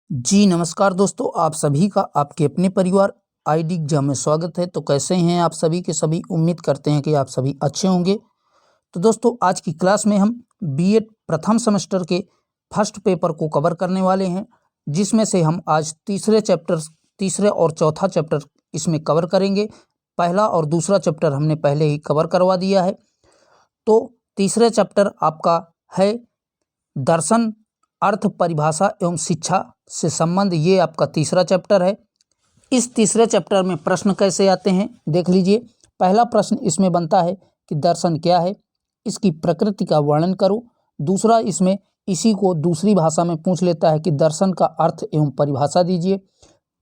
जी नमस्कार दोस्तों, आप सभी का आपके अपने परिवार आईडी एग्जाम में स्वागत है। तो कैसे हैं आप सभी के सभी? उम्मीद करते हैं कि आप सभी अच्छे होंगे। तो दोस्तों, आज की क्लास में हम बीएड प्रथम सेमेस्टर के फर्स्ट पेपर को कवर करने वाले हैं, जिसमें से हम आज तीसरे और चौथा चैप्टर इसमें कवर करेंगे। पहला और दूसरा चैप्टर हमने पहले ही कवर करवा दिया है। तो तीसरे चैप्टर आपका है दर्शन, अर्थ, परिभाषा एवं शिक्षा से संबंध। ये आपका तीसरा चैप्टर है। इस तीसरे चैप्टर में प्रश्न कैसे आते हैं देख लीजिए। पहला प्रश्न इसमें बनता है कि दर्शन क्या है, इसकी प्रकृति का वर्णन करो। दूसरा, इसमें इसी को दूसरी भाषा में पूछ लेता है कि दर्शन का अर्थ एवं परिभाषा दीजिए।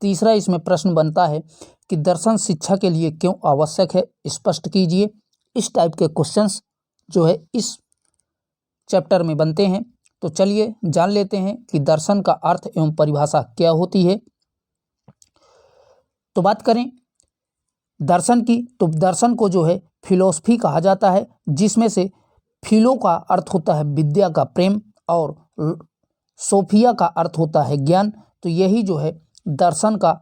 तीसरा, इसमें प्रश्न बनता है कि दर्शन शिक्षा के लिए क्यों आवश्यक है, स्पष्ट कीजिए। इस टाइप के क्वेश्चंस जो है इस चैप्टर में बनते हैं। तो चलिए जान लेते हैं कि दर्शन का अर्थ एवं परिभाषा क्या होती है। तो बात करें दर्शन की, तो दर्शन को जो है फिलोसफी कहा जाता है, जिसमें से फिलो का अर्थ होता है विद्या का प्रेम और सोफिया का अर्थ होता है ज्ञान। तो यही जो है दर्शन का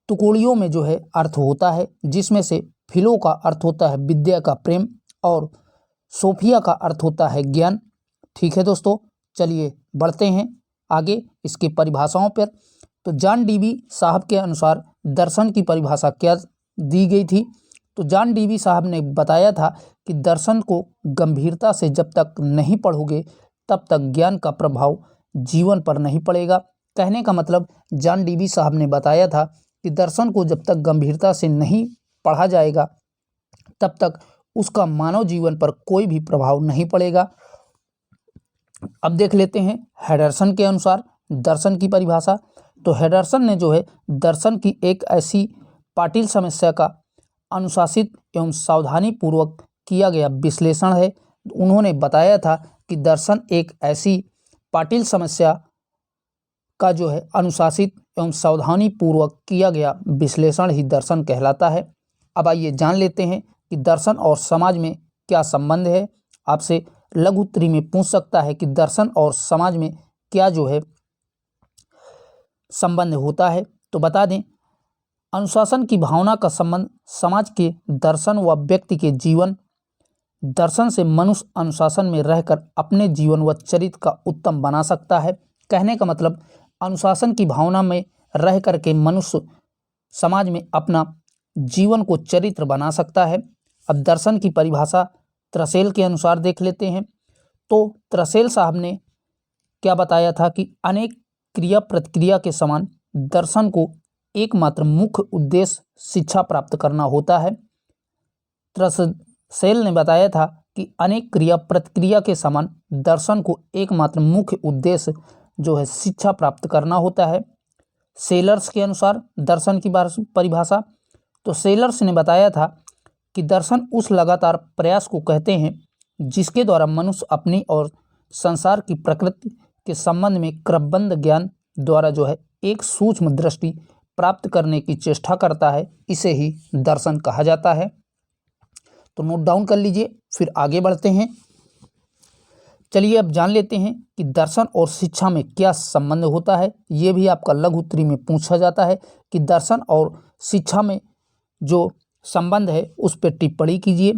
टुकड़ियों में जो है अर्थ होता है, जिसमें से फिलो का अर्थ होता है विद्या का प्रेम और सोफिया का अर्थ होता है ज्ञान। ठीक है दोस्तों, चलिए बढ़ते हैं आगे इसकी परिभाषाओं पर। तो जॉन डीवी साहब के अनुसार दर्शन की परिभाषा क्या दी गई थी? तो जॉन डीवी साहब ने बताया था कि दर्शन को गंभीरता से जब तक नहीं पढ़ोगे तब तक ज्ञान का प्रभाव जीवन पर नहीं पड़ेगा। कहने का मतलब जॉन डीवी साहब ने बताया था कि दर्शन को जब तक गंभीरता से नहीं पढ़ा जाएगा तब तक उसका मानव जीवन पर कोई भी प्रभाव नहीं पड़ेगा। अब देख लेते हैं हेडरसन के अनुसार दर्शन की परिभाषा। तो हेडरसन ने जो है दर्शन की एक ऐसी पाटिल समस्या का अनुशासित एवं सावधानी पूर्वक किया गया विश्लेषण है। उन्होंने बताया था कि दर्शन एक ऐसी पाटिल समस्या का जो है अनुशासित एवं सावधानी पूर्वक किया गया विश्लेषण ही दर्शन कहलाता है। अब आइए जान लेते हैं कि दर्शन और समाज में क्या संबंध है। आपसे लघु उत्तरी में पूछ सकता है कि दर्शन और समाज में क्या जो है संबंध होता है। तो बता दें, अनुशासन की भावना का संबंध समाज के दर्शन व व्यक्ति के जीवन दर्शन से मनुष्य अनुशासन में रहकर अपने जीवन व चरित्र का उत्तम बना सकता है। कहने का मतलब अनुशासन की भावना में रह कर के मनुष्य समाज में अपना जीवन को चरित्र बना सकता है। अब दर्शन की परिभाषा त्रसेल के अनुसार देख लेते हैं। तो त्रसेल साहब ने क्या बताया था कि अनेक क्रिया प्रतिक्रिया के समान दर्शन को एकमात्र मुख्य उद्देश्य शिक्षा प्राप्त करना होता है। त्रसेल ने बताया था कि अनेक क्रिया प्रतिक्रिया के समान दर्शन को एकमात्र मुख्य उद्देश्य जो है शिक्षा प्राप्त करना होता है। सेलर्स के अनुसार दर्शन की परिभाषा, तो सेलर्स ने बताया था कि दर्शन उस लगातार प्रयास को कहते हैं जिसके द्वारा मनुष्य अपनी और संसार की प्रकृति के संबंध में क्रमबद्ध ज्ञान द्वारा जो है एक सूक्ष्म दृष्टि प्राप्त करने की चेष्टा करता है। इसे ही दर्शन कहा जाता है। तो नोट डाउन कर लीजिए, फिर आगे बढ़ते हैं। चलिए अब जान लेते हैं कि दर्शन और शिक्षा में क्या संबंध होता है। ये भी आपका लघु उत्तरी में पूछा जाता है कि दर्शन और शिक्षा में जो संबंध है उस पर टिप्पणी कीजिए।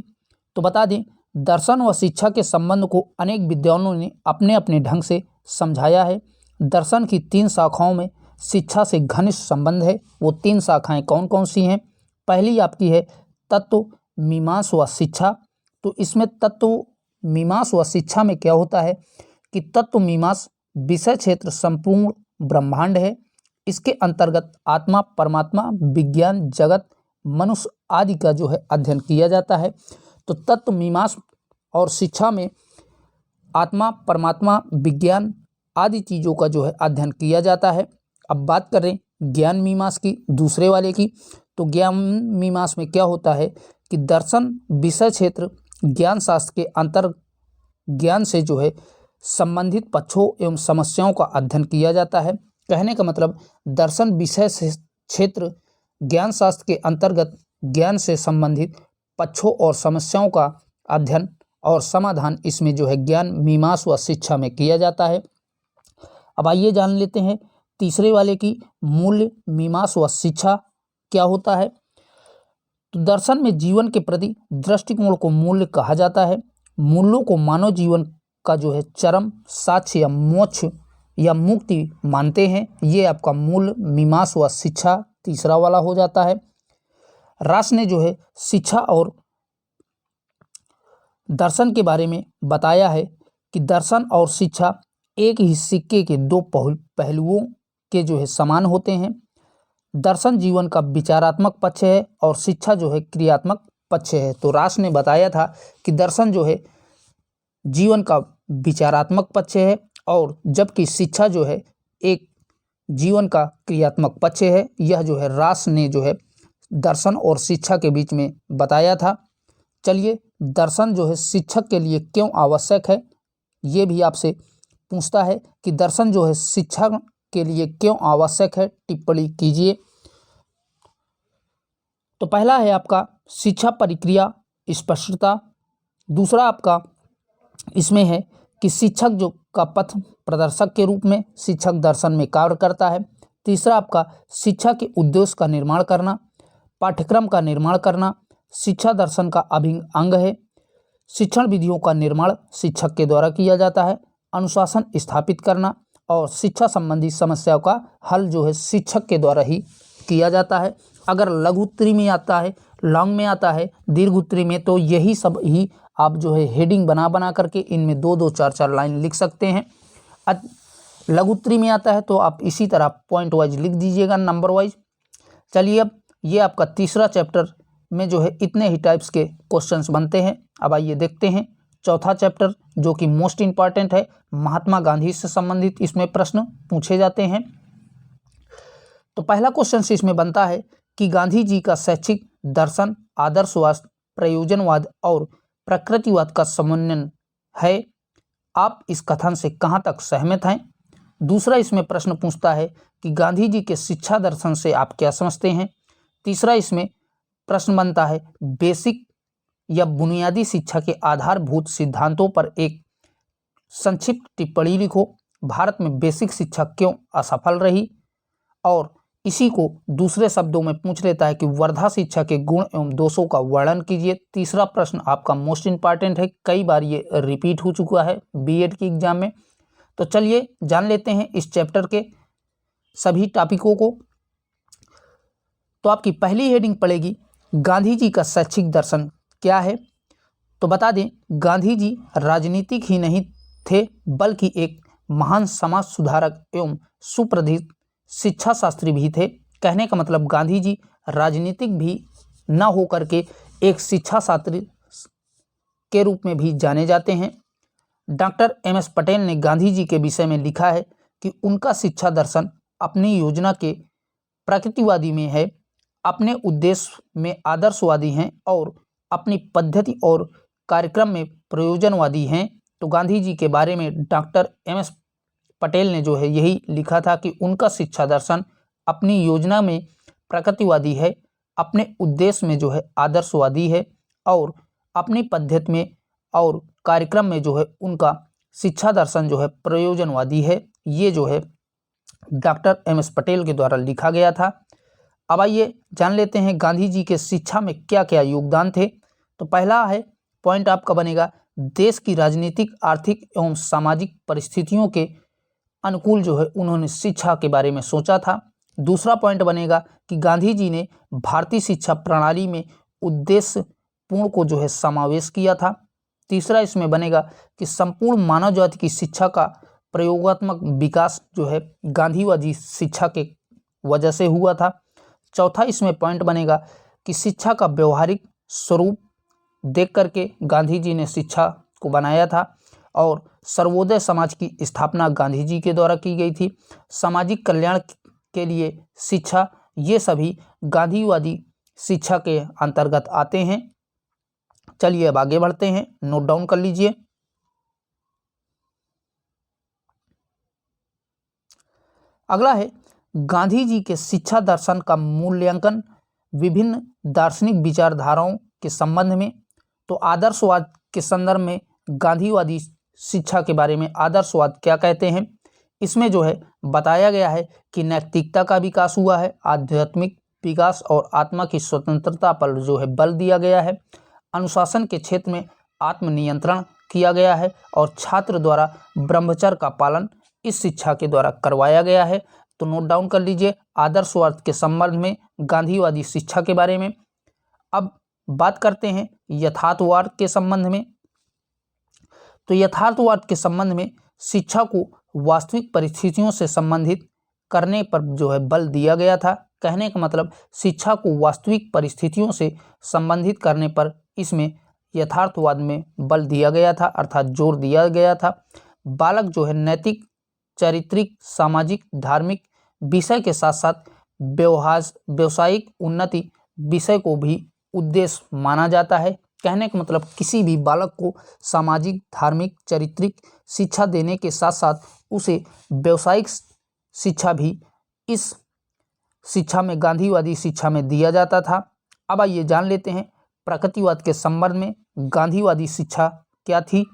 तो बता दें, दर्शन व शिक्षा के संबंध को अनेक विद्वानों ने अपने अपने ढंग से समझाया है। दर्शन की 3 शाखाओं में शिक्षा से घनिष्ठ संबंध है। वो 3 शाखाएं कौन कौन सी हैं? पहली आपकी है तत्व मीमांसा व शिक्षा। तो इसमें तत्व मीमांसा व शिक्षा में क्या होता है कि तत्व मीमांसा विषय क्षेत्र संपूर्ण ब्रह्मांड है। इसके अंतर्गत आत्मा, परमात्मा, विज्ञान, जगत, मनुष्य आदि का जो है अध्ययन किया जाता है। तो तत्व मीमांसा और शिक्षा में आत्मा, परमात्मा, विज्ञान आदि चीज़ों का जो है अध्ययन किया जाता है। अब बात करें ज्ञान मीमांसा की, दूसरे वाले की। तो ज्ञान मीमांसा में क्या होता है कि दर्शन विषय क्षेत्र ज्ञान शास्त्र के अंतर ज्ञान से जो है संबंधित पक्षों एवं समस्याओं का अध्ययन किया जाता है। कहने का मतलब दर्शन विषय क्षेत्र ज्ञान शास्त्र के अंतर्गत ज्ञान से संबंधित पक्षों और समस्याओं का अध्ययन और समाधान इसमें जो है ज्ञान मीमांसा व शिक्षा में किया जाता है। अब आइए जान लेते हैं तीसरे वाले की मूल्य, मीमांसा व शिक्षा क्या होता है। तो दर्शन में जीवन के प्रति दृष्टिकोण को मूल्य कहा जाता है। मूल्यों को मानव जीवन का जो है चरम साक्ष्य या मोक्ष या मुक्ति मानते हैं। ये आपका मूल्य, मीमांसा व शिक्षा तीसरा वाला हो जाता है। रास ने जो है शिक्षा और दर्शन के बारे में बताया है कि दर्शन और शिक्षा एक ही सिक्के के दो पहलुओं के जो है समान होते हैं। दर्शन जीवन का विचारात्मक पक्ष है और शिक्षा जो है क्रियात्मक पक्ष है। तो रास ने बताया था कि दर्शन जो है जीवन का विचारात्मक पक्ष है और जबकि शिक्षा जो है एक जीवन का क्रियात्मक पक्ष है। यह जो है रास ने जो है दर्शन और शिक्षा के बीच में बताया था। चलिए, दर्शन जो है शिक्षक के लिए क्यों आवश्यक है, ये भी आपसे पूछता है कि दर्शन जो है शिक्षा के लिए क्यों आवश्यक है, टिप्पणी कीजिए। तो पहला है आपका शिक्षा प्रक्रिया स्पष्टता। दूसरा आपका इसमें है कि शिक्षक जो का पथ प्रदर्शक के रूप में शिक्षक दर्शन में कार्य करता है। तीसरा आपका शिक्षा के उद्देश्य का निर्माण करना, पाठ्यक्रम का निर्माण करना शिक्षा दर्शन का अभिन्न अंग है। शिक्षण विधियों का निर्माण शिक्षक के द्वारा किया जाता है। अनुशासन स्थापित करना और शिक्षा संबंधी समस्याओं का हल जो है शिक्षक के द्वारा ही किया जाता है। अगर लघु उत्तरी में आता है, लॉन्ग में आता है, दीर्घ उत्तरी में, तो यही सब ही आप जो है हेडिंग बना करके इनमें 2-2, 4-4 लाइन लिख सकते हैं। लघु उत्तरी में आता है तो आप इसी तरह पॉइंट वाइज लिख दीजिएगा, नंबर वाइज। चलिए, अब ये आपका तीसरा चैप्टर में जो है इतने ही टाइप्स के क्वेश्चंस बनते हैं। अब आइए देखते हैं चौथा चैप्टर, जो कि मोस्ट इंपॉर्टेंट है, महात्मा गांधी से संबंधित इसमें प्रश्न पूछे जाते हैं। तो पहला क्वेश्चन इसमें बनता है कि गांधी जी का शैक्षिक दर्शन आदर्शवाद, प्रयोजनवाद और प्रकृतिवाद का समन्वय है। आप इस कथन से कहाँ तक सहमत हैं। दूसरा इसमें प्रश्न पूछता है कि गांधी जी के शिक्षा दर्शन से आप क्या समझते हैं। तीसरा इसमें प्रश्न बनता है बेसिक या बुनियादी शिक्षा के आधारभूत सिद्धांतों पर एक संक्षिप्त टिप्पणी लिखो। भारत में बेसिक शिक्षा क्यों असफल रही। और इसी को दूसरे शब्दों में पूछ लेता है कि वर्धा शिक्षा के गुण एवं दोषों का वर्णन कीजिए। तीसरा प्रश्न आपका मोस्ट इंपॉर्टेंट है, कई बार ये रिपीट हो चुका है बीएड की एग्जाम में। तो चलिए जान लेते हैं इस चैप्टर के सभी टॉपिकों को। तो आपकी पहली हेडिंग पड़ेगी गांधी जी का शैक्षिक दर्शन क्या है। तो बता दें, गांधी जी राजनीतिक ही नहीं थे बल्कि एक महान समाज सुधारक एवं सुप्रसिद्ध शिक्षा शास्त्री भी थे। कहने का मतलब गांधी जी राजनीतिक भी न होकर के एक शिक्षा शास्त्री के रूप में भी जाने जाते हैं। Doctor MS. पटेल ने गांधी जी के विषय में लिखा है कि उनका शिक्षा दर्शन अपनी योजना के प्रकृतिवादी में है, अपने उद्देश्य में आदर्शवादी हैं और अपनी पद्धति और कार्यक्रम में प्रयोजनवादी हैं। तो गांधी जी के बारे में डॉक्टर एम.एस. पटेल ने जो है यही लिखा था कि उनका शिक्षा दर्शन अपनी योजना में प्रकृतिवादी है, अपने उद्देश्य में जो है आदर्शवादी है और अपनी पद्धति में और कार्यक्रम में जो है उनका शिक्षा दर्शन जो है प्रयोजनवादी है। ये जो है डॉक्टर एम.एस. पटेल के द्वारा लिखा गया था। अब आइए जान लेते हैं गांधी जी के शिक्षा में क्या क्या योगदान थे। तो पहला है पॉइंट आपका बनेगा देश की राजनीतिक, आर्थिक एवं सामाजिक परिस्थितियों के अनुकूल जो है उन्होंने शिक्षा के बारे में सोचा था। दूसरा पॉइंट बनेगा कि गांधी जी ने भारतीय शिक्षा प्रणाली में उद्देश्य पूर्ण को जो है समावेश किया था। तीसरा इसमें बनेगा कि संपूर्ण मानव जाति की शिक्षा का प्रयोगात्मक विकास जो है गांधीवादी शिक्षा के वजह से हुआ था। चौथा इसमें पॉइंट बनेगा कि शिक्षा का व्यवहारिक स्वरूप देख करके गांधी जी ने शिक्षा को बनाया था और सर्वोदय समाज की स्थापना गांधी जी के द्वारा की गई थी। सामाजिक कल्याण के लिए शिक्षा, ये सभी गांधीवादी शिक्षा के अंतर्गत आते हैं। चलिए अब आगे बढ़ते हैं, नोट डाउन कर लीजिए। अगला है गांधी जी के शिक्षा दर्शन का मूल्यांकन विभिन्न दार्शनिक विचारधाराओं के संबंध में। तो आदर्शवाद के संदर्भ में गांधीवादी शिक्षा के बारे में आदर्शवाद क्या कहते हैं, इसमें जो है बताया गया है कि नैतिकता का विकास हुआ है, आध्यात्मिक विकास और आत्मा की स्वतंत्रता पर जो है बल दिया गया है, अनुशासन के क्षेत्र में आत्मनियंत्रण किया गया है और छात्र द्वारा ब्रह्मचर्य का पालन इस शिक्षा के द्वारा करवाया गया है। तो नोट डाउन कर लीजिए आदर्शवाद के संबंध में गांधीवादी शिक्षा के बारे में। अब बात करते हैं यथार्थवाद के संबंध में। तो यथार्थवाद के संबंध में शिक्षा को वास्तविक परिस्थितियों से संबंधित करने पर जो है बल दिया गया था। कहने का मतलब शिक्षा को वास्तविक परिस्थितियों से संबंधित करने पर इसमें यथार्थवाद में बल दिया गया था, अर्थात जोर दिया गया था। बालक जो है नैतिक, चारित्रिक, सामाजिक, धार्मिक विषय के साथ साथ व्यवसायिक उन्नति विषय को भी उद्देश्य माना जाता है। कहने का मतलब किसी भी बालक को सामाजिक, धार्मिक, चारित्रिक शिक्षा देने के साथ साथ उसे व्यवसायिक शिक्षा भी इस शिक्षा में, गांधीवादी शिक्षा में दिया जाता था। अब आइए जान लेते हैं प्रकृतिवाद के संबंध में गांधीवादी शिक्षा क्या थी।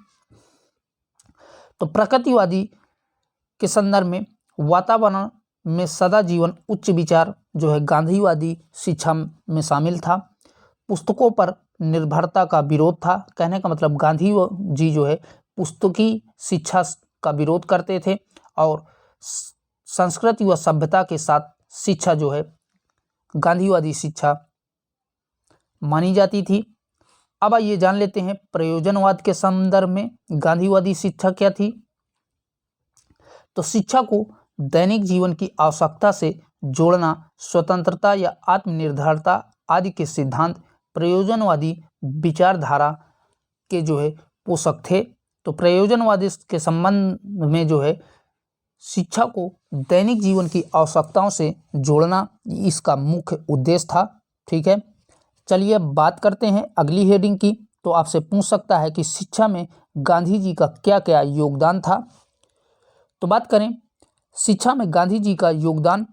तो प्रकृतिवादी के संदर्भ में वातावरण में सदा जीवन उच्च विचार जो है गांधीवादी शिक्षा में शामिल था। पुस्तकों पर निर्भरता का विरोध था। कहने का मतलब गांधी जी जो है पुस्तकी शिक्षा का विरोध करते थे और संस्कृति व सभ्यता के साथ शिक्षा जो है गांधीवादी शिक्षा मानी जाती थी। अब आइए जान लेते हैं प्रयोजनवाद के संदर्भ में गांधीवादी शिक्षा क्या थी। तो शिक्षा को दैनिक जीवन की आवश्यकता से जोड़ना, स्वतंत्रता या आत्मनिर्भरता आदि के सिद्धांत प्रयोजनवादी विचारधारा के जो है पोषक थे। तो प्रयोजनवादी के संबंध में जो है शिक्षा को दैनिक जीवन की आवश्यकताओं से जोड़ना इसका मुख्य उद्देश्य था। ठीक है, चलिए बात करते हैं अगली हेडिंग की। तो आपसे पूछ सकता है कि शिक्षा में गांधी जी का क्या क्या योगदान था। तो बात करें शिक्षा में गांधी जी का योगदान,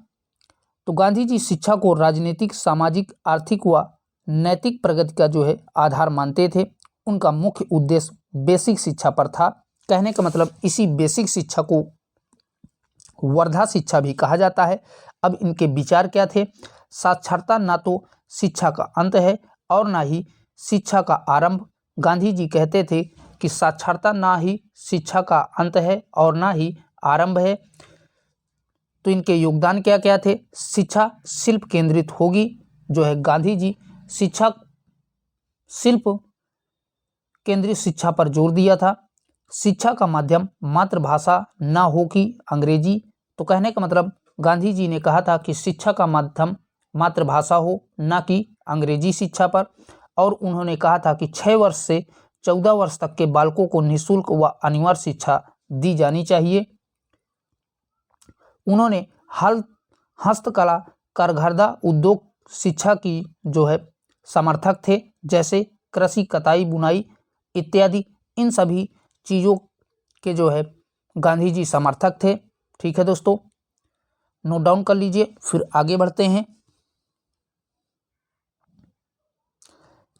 तो गांधी जी शिक्षा को राजनीतिक, सामाजिक, आर्थिक व नैतिक प्रगति का जो है आधार मानते थे। उनका मुख्य उद्देश्य बेसिक शिक्षा पर था। कहने का मतलब इसी बेसिक शिक्षा को वर्धा शिक्षा भी कहा जाता है। अब इनके विचार क्या थे। साक्षरता ना तो शिक्षा का अंत है और ना ही शिक्षा का आरंभ। गांधी जी कहते थे कि साक्षरता ना ही शिक्षा का अंत है और ना ही आरंभ है। तो इनके योगदान क्या क्या थे। शिक्षा शिल्प केंद्रित होगी, जो है गांधी जी शिक्षा शिल्प केंद्रित शिक्षा पर जोर दिया था। शिक्षा का माध्यम मातृभाषा ना हो कि अंग्रेजी। तो कहने का मतलब गांधी जी ने कहा था कि शिक्षा का माध्यम मातृभाषा हो, ना कि अंग्रेजी शिक्षा पर। और उन्होंने कहा था कि 6 वर्ष से 14 वर्ष तक के बालकों को निःशुल्क व अनिवार्य शिक्षा दी जानी चाहिए। उन्होंने हस्तकला, करघरदा उद्योग शिक्षा की जो है समर्थक थे, जैसे कृषि, कताई, बुनाई इत्यादि। इन सभी चीज़ों के जो है गांधी जी समर्थक थे। ठीक है दोस्तों, नोट डाउन कर लीजिए, फिर आगे बढ़ते हैं।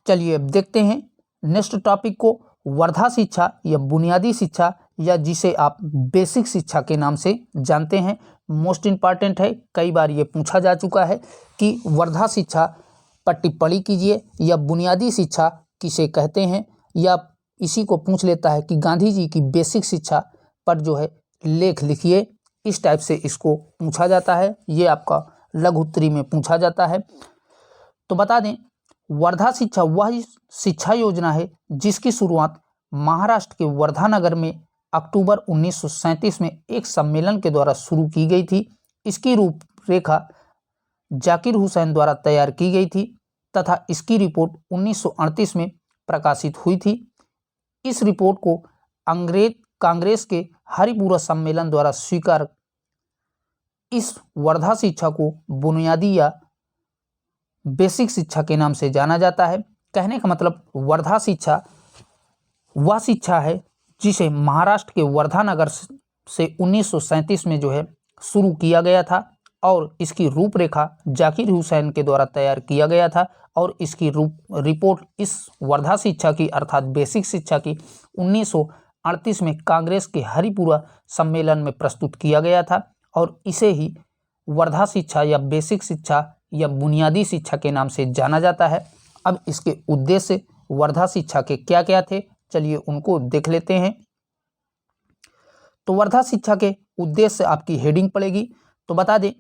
चलिए अब देखते हैं नेक्स्ट टॉपिक को, वर्धा शिक्षा या बुनियादी शिक्षा या जिसे आप बेसिक शिक्षा के नाम से जानते हैं। मोस्ट इम्पॉर्टेंट है, कई बार ये पूछा जा चुका है कि वर्धा शिक्षा पर टिप्पणी कीजिए या बुनियादी शिक्षा किसे कहते हैं, या इसी को पूछ लेता है कि गांधी जी की बेसिक शिक्षा पर जो है लेख लिखिए। इस टाइप से इसको पूछा जाता है, ये आपका लघु उत्तरी में पूछा जाता है। तो बता दें वर्धा शिक्षा वह शिक्षा योजना है जिसकी शुरुआत महाराष्ट्र के वर्धा नगर में अक्टूबर 1937 में एक सम्मेलन के द्वारा शुरू की गई थी। इसकी रूपरेखा जाकिर हुसैन द्वारा तैयार की गई थी तथा इसकी रिपोर्ट 1938 में प्रकाशित हुई थी। इस रिपोर्ट को कांग्रेस के हरिपुरा सम्मेलन द्वारा स्वीकार। इस वर्धा शिक्षा को बुनियादी या बेसिक शिक्षा के नाम से जाना जाता है। कहने का मतलब वर्धा शिक्षा वह शिक्षा है जिसे महाराष्ट्र के वर्धा नगर से 1937 में जो है शुरू किया गया था और इसकी रूपरेखा जाकिर हुसैन के द्वारा तैयार किया गया था और इसकी रिपोर्ट इस वर्धा शिक्षा की अर्थात बेसिक शिक्षा की 1938 में कांग्रेस के हरिपुरा सम्मेलन में प्रस्तुत किया गया था और इसे ही वर्धा शिक्षा या बेसिक शिक्षा या बुनियादी शिक्षा के नाम से जाना जाता है। अब इसके उद्देश्य वर्धा शिक्षा के क्या क्या थे, चलिए उनको देख लेते हैं। तो वर्धा शिक्षा के उद्देश्य आपकी हेडिंग पड़ेगी, तो बता दें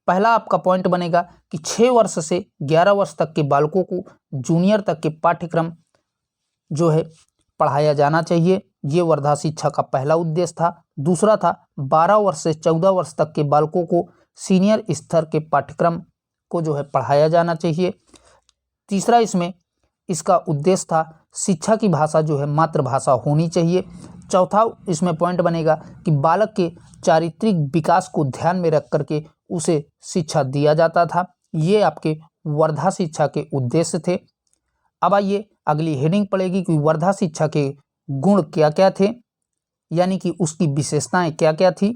पहला आपका पॉइंट बनेगा कि 6 वर्ष से 11 वर्ष तक के बालकों को जूनियर तक के पाठ्यक्रम जो है पढ़ाया जाना चाहिए, ये वर्धा शिक्षा का पहला उद्देश्य था। दूसरा था 12 वर्ष से 14 वर्ष तक के बालकों को सीनियर स्तर के पाठ्यक्रम को जो है पढ़ाया जाना चाहिए। तीसरा इसका उद्देश्य था शिक्षा की भाषा जो है मातृभाषा होनी चाहिए। चौथा इसमें पॉइंट बनेगा कि बालक के चारित्रिक विकास को ध्यान में रख करके उसे शिक्षा दिया जाता था। ये आपके वर्धा शिक्षा के उद्देश्य थे। अब आइए अगली हेडिंग पड़ेगी कि वर्धा शिक्षा के गुण क्या क्या थे, यानी कि उसकी विशेषताएं क्या क्या थी।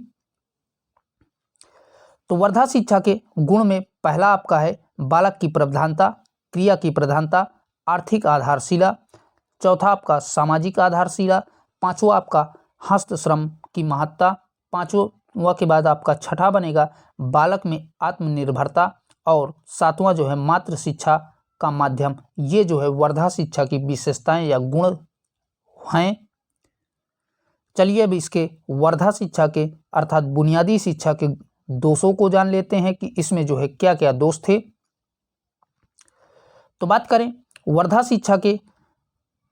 तो वर्धा शिक्षा के गुण में पहला आपका है बालक की प्रधानता, क्रिया की प्रधानता, आर्थिक आधारशिला। चौथा आपका सामाजिक आधारशिला। पांचवा आपका हस्त श्रम की महत्ता। पांचवा के बाद आपका छठा बनेगा बालक में आत्मनिर्भरता। और सातवां जो है मातृ शिक्षा का माध्यम। ये जो है वर्धा शिक्षा की विशेषताएं या गुण हैं। चलिए अब इसके वर्धा शिक्षा के अर्थात बुनियादी शिक्षा के दोषों को जान लेते हैं कि इसमें जो है क्या क्या दोष थे। तो बात करें वर्धा शिक्षा के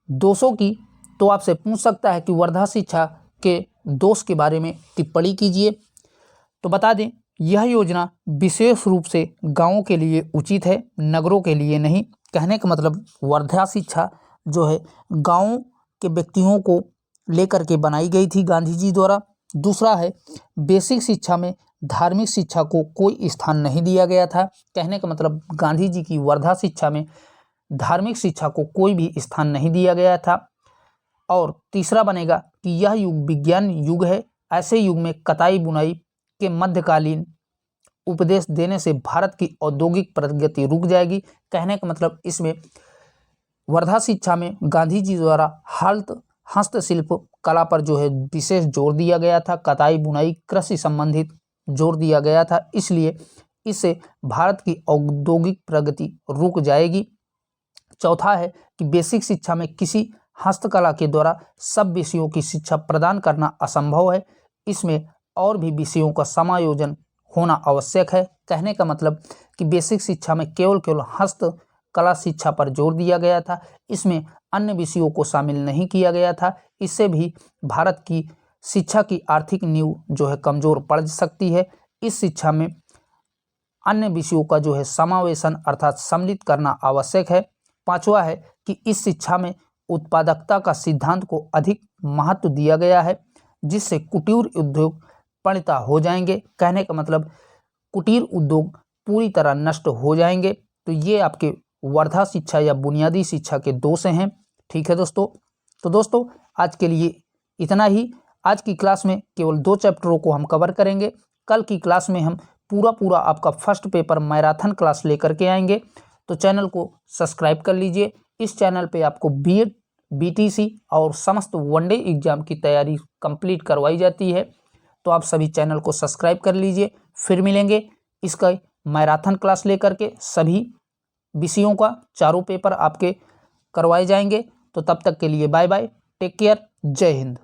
दोषों की, तो आपसे पूछ सकता है कि वर्धा शिक्षा के दोष के बारे में टिप्पणी कीजिए। तो बता दें यह योजना विशेष रूप से गांवों के लिए उचित है, नगरों के लिए नहीं। कहने का मतलब वर्धा शिक्षा जो है गांवों के व्यक्तियों को लेकर के बनाई गई थी गांधी जी द्वारा। दूसरा है बेसिक शिक्षा में धार्मिक शिक्षा को कोई स्थान नहीं दिया गया था। कहने का मतलब गांधी जी की वर्धा शिक्षा में धार्मिक शिक्षा को कोई भी स्थान नहीं दिया गया था। और तीसरा बनेगा कि यह युग विज्ञान युग है, ऐसे युग में कताई बुनाई के मध्यकालीन उपदेश देने से भारत की औद्योगिक प्रगति रुक जाएगी। कहने का मतलब इसमें वर्धा शिक्षा में गांधी जी द्वारा हस्तशिल्प कला पर जो है विशेष जोर दिया गया था, कताई बुनाई कृषि संबंधित जोर दिया गया था, इसलिए इससे भारत की औद्योगिक प्रगति रुक जाएगी। चौथा है कि बेसिक शिक्षा में किसी हस्तकला के द्वारा सब विषयों की शिक्षा प्रदान करना असंभव है, इसमें और भी विषयों का समायोजन होना आवश्यक है। कहने का मतलब कि बेसिक शिक्षा में केवल हस्तकला शिक्षा पर जोर दिया गया था, इसमें अन्य विषयों को शामिल नहीं किया गया था। इससे भी भारत की शिक्षा की आर्थिक नींव जो है कमजोर पड़ सकती है। इस शिक्षा में अन्य विषयों का जो है समावेशन अर्थात सम्मिलित करना आवश्यक है। पांचवा है कि इस शिक्षा में उत्पादकता का सिद्धांत को अधिक महत्व दिया गया है, जिससे कुटीर उद्योग पूर्णतः हो जाएंगे। कहने का मतलब कुटीर उद्योग पूरी तरह नष्ट हो जाएंगे। तो ये आपके वर्धा शिक्षा या बुनियादी शिक्षा के दोष हैं। ठीक है दोस्तों, तो दोस्तों आज के लिए इतना ही। आज की क्लास में केवल 2 चैप्टरों को हम कवर करेंगे। कल की क्लास में हम पूरा आपका फर्स्ट पेपर मैराथन क्लास लेकर के आएंगे। तो चैनल को सब्सक्राइब कर लीजिए। इस चैनल पे आपको बीएड, बीटीसी और समस्त वनडे एग्जाम की तैयारी कंप्लीट करवाई जाती है। तो आप सभी चैनल को सब्सक्राइब कर लीजिए। फिर मिलेंगे इसका मैराथन क्लास लेकर के, सभी विषयों का 4 पेपर आपके करवाए जाएंगे। तो तब तक के लिए बाय बाय, टेक केयर, जय हिंद।